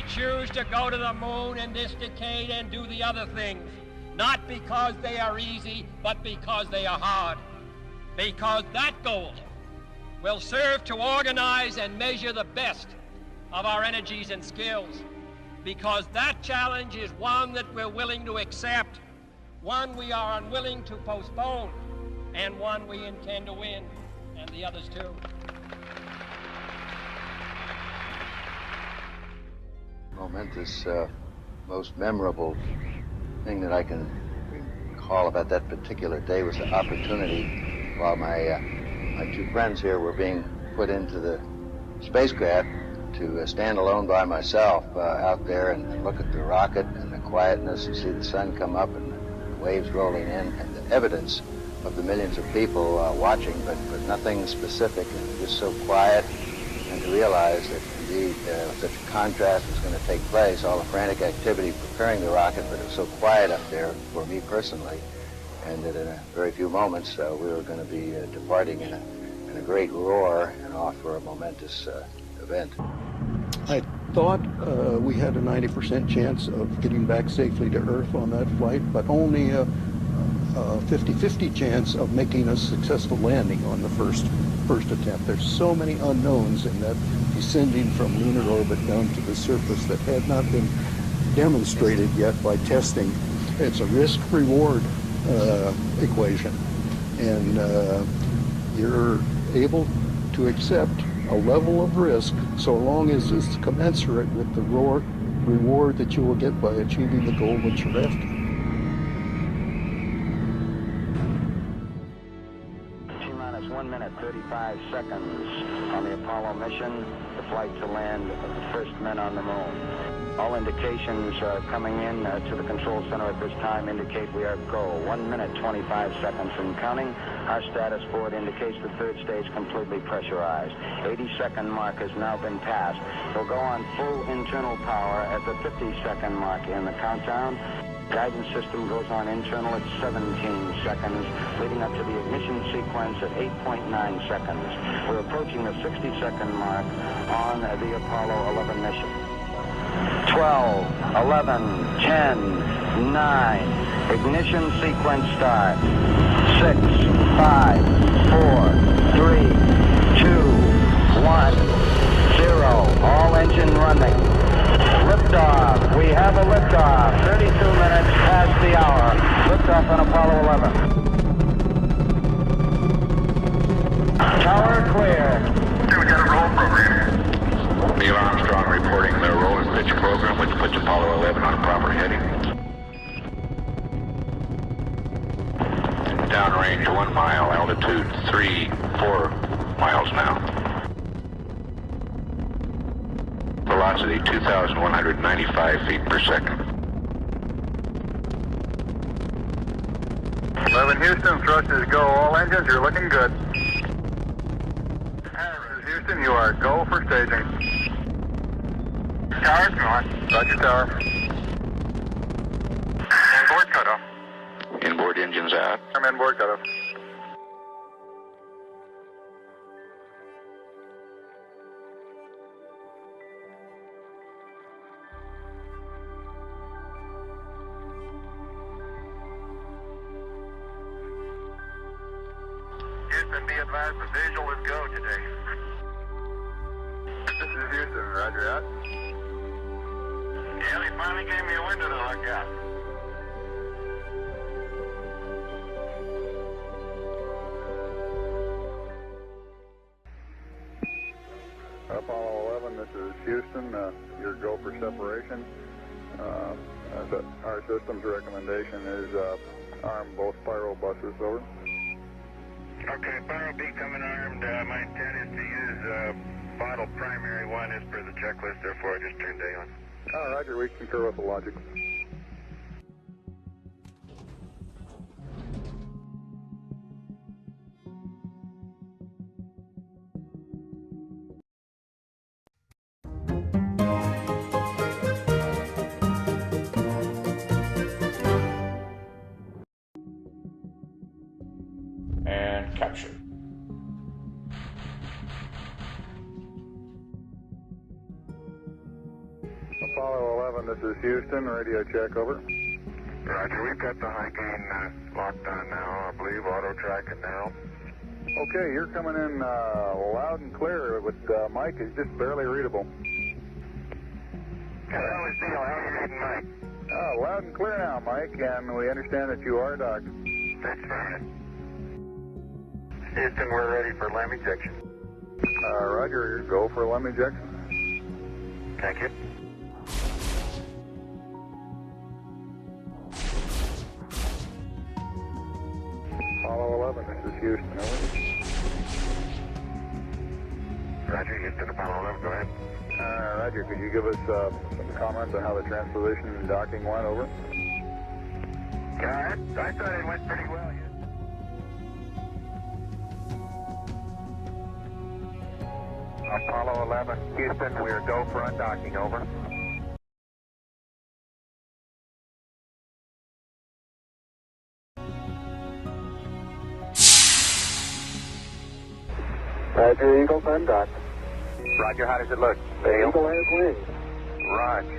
we choose to go to the moon in this decade and do the other things, not because they are easy, but because they are hard. Because that goal will serve to organize and measure the best of our energies and skills. Because that challenge is one that we're willing to accept, one we are unwilling to postpone, and one we intend to win, and the others too. Momentous, most memorable thing that I can recall about that particular day was the opportunity while my two friends here were being put into the spacecraft to stand alone by myself out there and look at the rocket and the quietness and see the sun come up and the waves rolling in and the evidence of the millions of people watching, but nothing specific, and just so quiet, and to realize that indeed such a contrast was going to take place, all the frantic activity preparing the rocket, but it was so quiet up there for me personally, and that in a very few moments we were going to be departing in a great roar and off for a momentous event. I thought we had a 90% chance of getting back safely to Earth on that flight, but only a 50-50 chance of making a successful landing on the first attempt. There's so many unknowns in that descending from lunar orbit down to the surface that had not been demonstrated yet by testing. It's a risk-reward equation, and you're able to accept a level of risk so long as it's commensurate with the reward that you will get by achieving the goal that you're after. T-minus 1 minute, 35 seconds on the Apollo mission, the flight to land of the first men on the moon. All indications coming in to the control center at this time indicate we are go. 1 minute, 25 seconds and counting. Our status board indicates the third stage completely pressurized. 80-second mark has now been passed. We'll go on full internal power at the 50-second mark in the countdown. Guidance system goes on internal at 17 seconds, leading up to the ignition sequence at 8.9 seconds. We're approaching the 60-second mark on the Apollo 11 mission. 12, 11, 10, 9. Ignition sequence start. 6, 5, 4, 3, 2, 1, 0. All engine running. Liftoff. We have a liftoff. 32 minutes past the hour. Liftoff on Apollo 11. Tower clear. We got a roll program. Neil Armstrong reporting the roll and pitch program, which puts Apollo 11 on a proper heading. Downrange 1 mile, altitude 4 miles now. Velocity 2,195 feet per second. 11 Houston, thrust is go. All engines, you're looking good. Houston, you are go for staging. Tower's going. Roger, tower. Inboard cutoff. Inboard engines out. I'm inboard cutoff. Houston, be advised the visual is go today. This is Houston, roger that. Yeah, they finally gave me a window to look at. Apollo 11, this is Houston. Your go for separation. Our system's recommendation is arm both pyro buses, over. Okay, pyro B coming armed. My intent is to use bottle primary one as per the checklist, therefore I just turned day on. Roger, we concur with the logic. And capture. is Houston. Radio check, over. Roger, we've got the high gain locked on now, I believe. Auto track and narrow. Okay, you're coming in loud and clear, but Mike is just barely readable. How is Neil? How are you reading, Mike? Loud and clear now, Mike, and we understand that you are docked. That's right. Houston, we're ready for LAM ejection. Roger, go for LAM ejection. Thank you. Apollo 11, this is Houston, over. Roger, Houston, Apollo 11, go ahead. Roger, could you give us some comments on how the transposition and docking went, over? Yeah, I thought it went pretty well. Apollo 11, Houston, we're go for undocking, over. Roger, Eagle, undocked. Roger, how does it look? The Eagle has wings. Roger.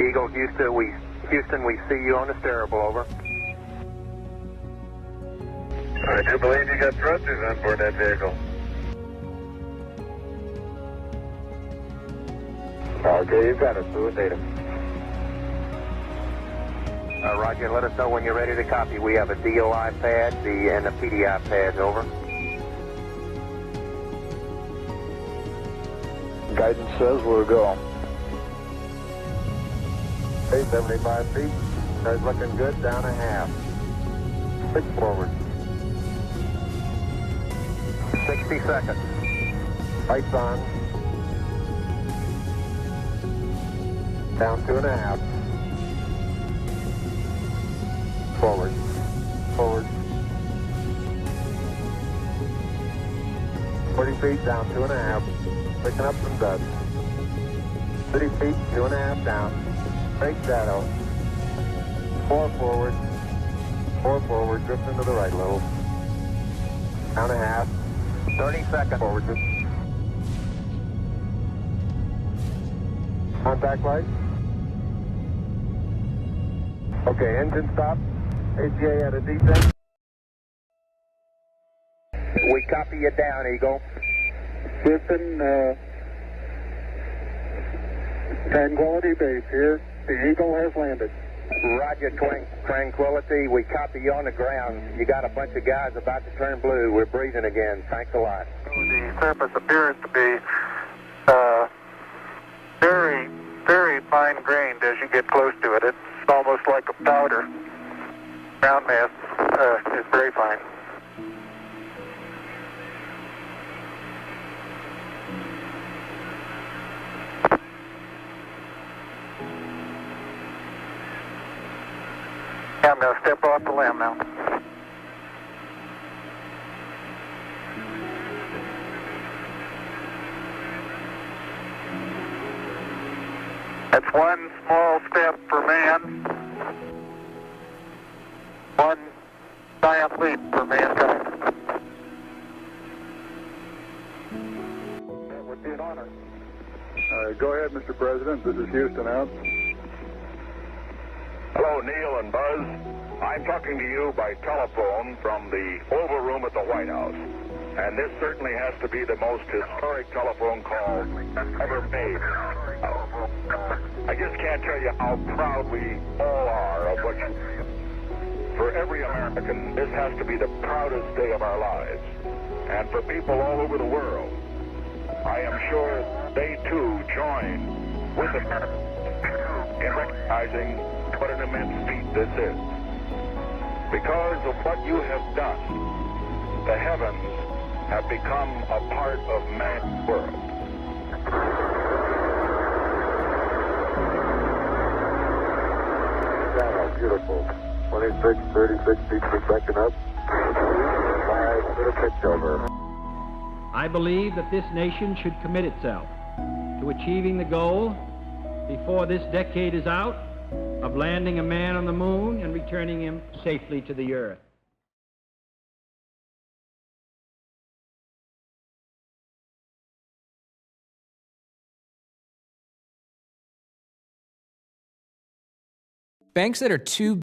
Eagle, Houston, we see you on the steerable, over. I do believe you got thrusters on board that vehicle. Okay, you've got it. Fluid data. Roger, let us know when you're ready to copy. We have a DOI pad and the PDI pads, over. Guidance says we'll go. 75 feet. That's looking good. Down a half. 6 forward. 60 seconds. Lights on. Down 2.5. Forward. Forward. 40 feet, down 2.5. Picking up some dust. 30 feet, 2.5 down. Break shadow. 4 forward. 4 forward, drift into the right a little. Down a half. 30 seconds. Forward. Contact light. Okay, engine stop. ACA at a descent. We copy you down, Eagle. Houston, Tranquility Base here. The Eagle has landed. Roger, Tranquility. We copy you on the ground. You got a bunch of guys about to turn blue. We're breathing again. Thanks a lot. The surface appears to be very, very fine-grained as you get close to it. It's almost like a powder. Ground mass is very fine. Yeah, I'm going to step off the limb now. That's one small step for man, one giant leap for mankind. That would be an honor. Go ahead, Mr. President. This is Houston out. Hello, Neil and Buzz. I'm talking to you by telephone from the Oval Room at the White House. And this certainly has to be the most historic telephone call ever made. I just can't tell you how proud we all are of what you do. For every American, this has to be the proudest day of our lives. And for people all over the world, I am sure they too join with America in recognizing what an immense feat this is. Because of what you have done, the heavens have become a part of man's world. Beautiful. 26, 36 feet per second up. 5 to the pitch over. I believe that this nation should commit itself to achieving the goal before this decade is out of landing a man on the moon and returning him safely to the earth. Banks that are too